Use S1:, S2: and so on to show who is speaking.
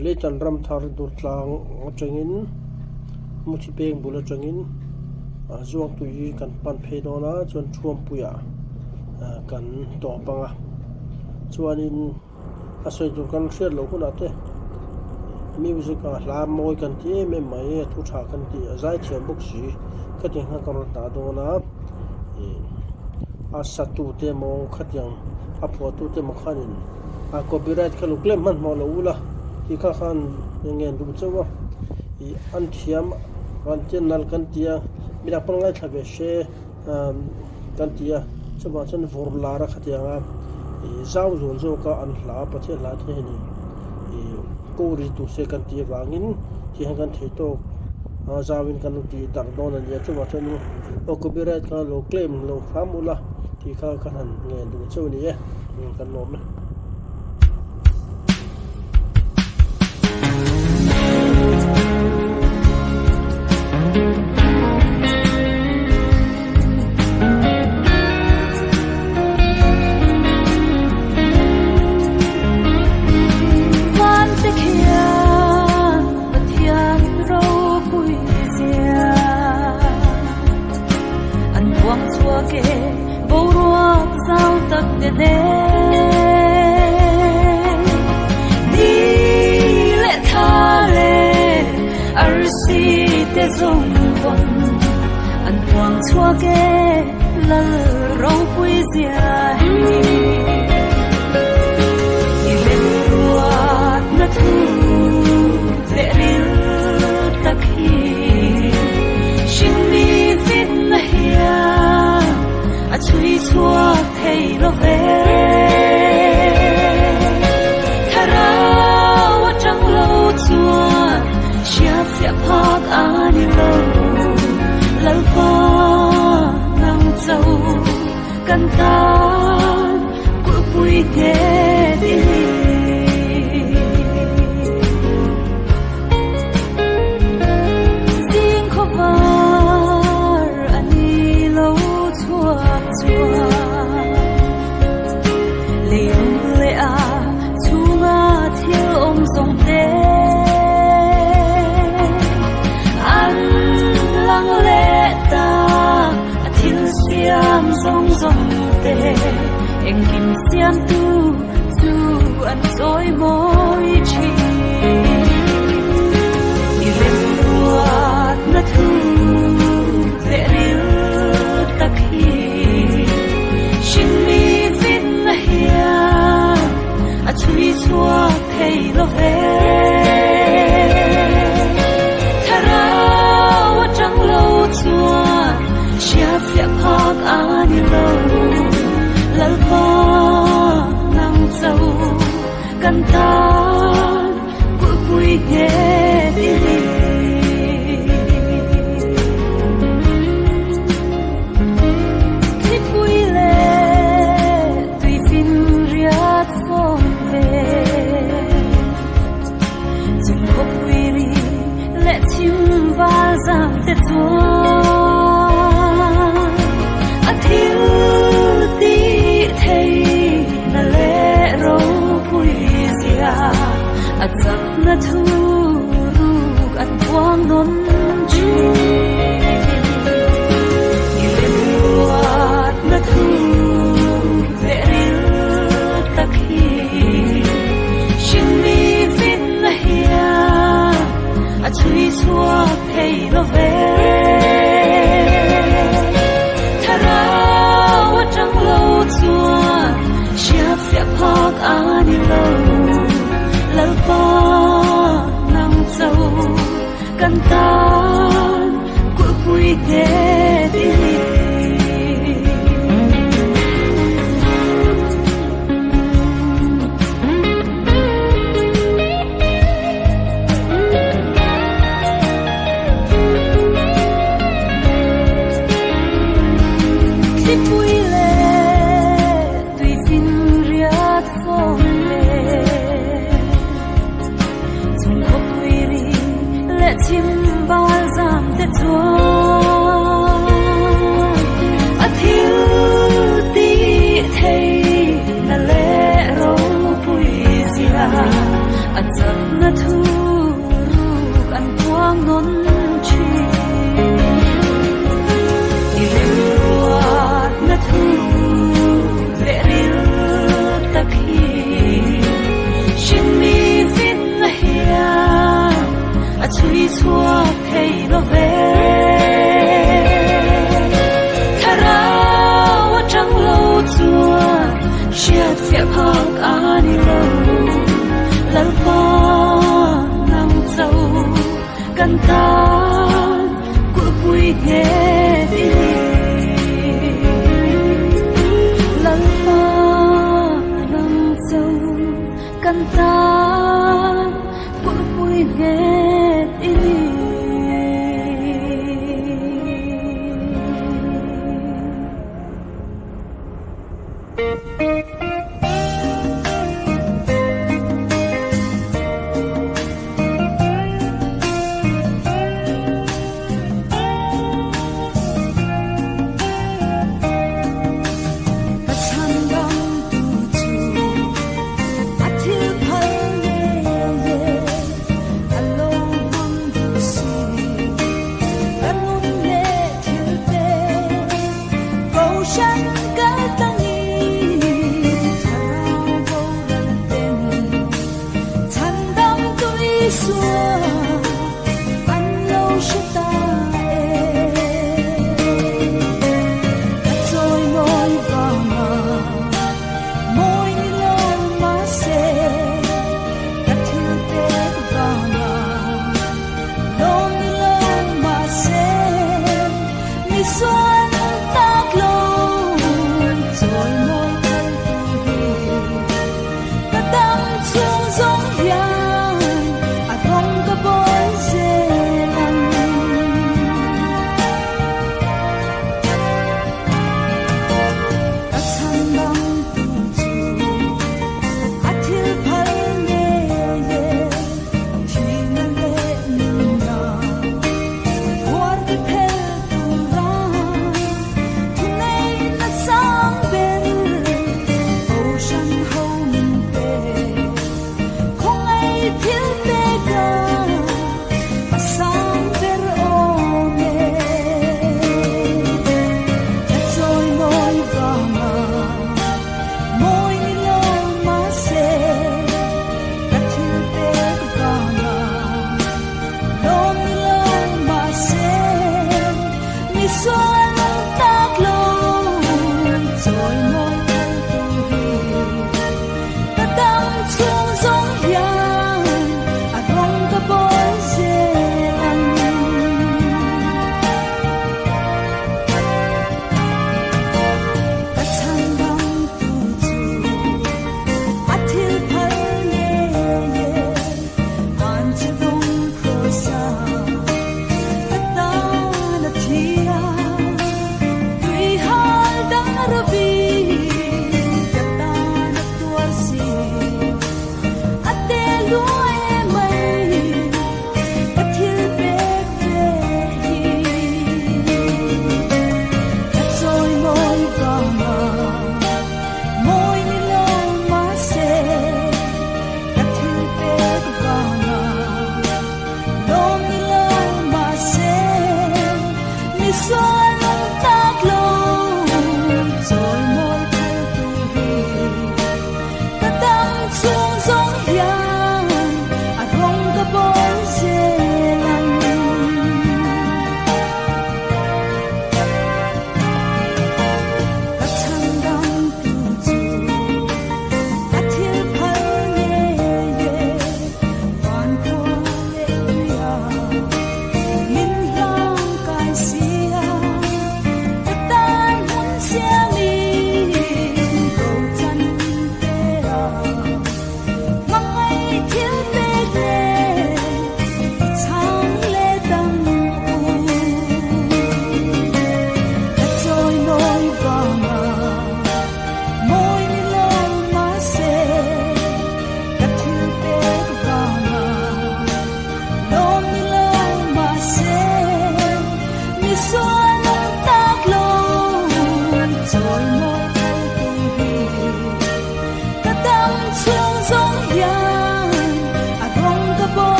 S1: Leitan Ramthar durtlang atangin muthi peng bula atangin zuang tui kan pan phedona chuan Thuampui kan to panga chuanin asoi tur kan hriat lo kuna te music hla mawi kan ti em mai thu tha kan ti azai thiam bok si kating ha kan ta dona asatu te mo khatyang aphotu te mo khanin copyright khalu claim man mo lo ula ti kha khan ngen du chawa I an thiam kan chen nal kan tia mina pon ngai thabe she kan tia chuma chen vor la ra khatyanga zau zon zo ka an hla pathe la the ni ko ri tu se kan tia wangin ti han kan theito zawin kan ti dar don an ya chuma chen copyright ka lo claim lo famula ti kha kan ngen du chaw ni kan nom
S2: anh quăng chua ke lal rau pui zia hi lên ruột na thu ve ril tak hi shin mi fit na hia a chui chua thei lo ve thara wa chang lo chua siap siap hak ani lo lal pa nang châu kan ta ku pui te di sing khovar ani lo chua chua leung le a chunga thil om song te siam song song te em kim siam tu chu an soi moi chi i lem ruat na thu ve ril tak hi shin mi vin na hia a chui chua thei lo ve thara wa chang lo chua siap siap hak ani lo lal pa nang châu kan ta ku pui te di ki pui le tui fin riat phong ve chung ko pui ri le chim va zam te chua achak na thu an quang non chi ilem ruat na thu ve ril tak hi shin mi vin na hia a chui chua thei lo ve thara wa chang lo chua siap siap hak ani lo lal pa nang châu kan ta ku pui te di ki pui le tui fin riat phong chim ba zam te chua đi lâu lal pa nang châu căn ta của bụi ghé đi lal pa nang châu căn ta của bụi ghé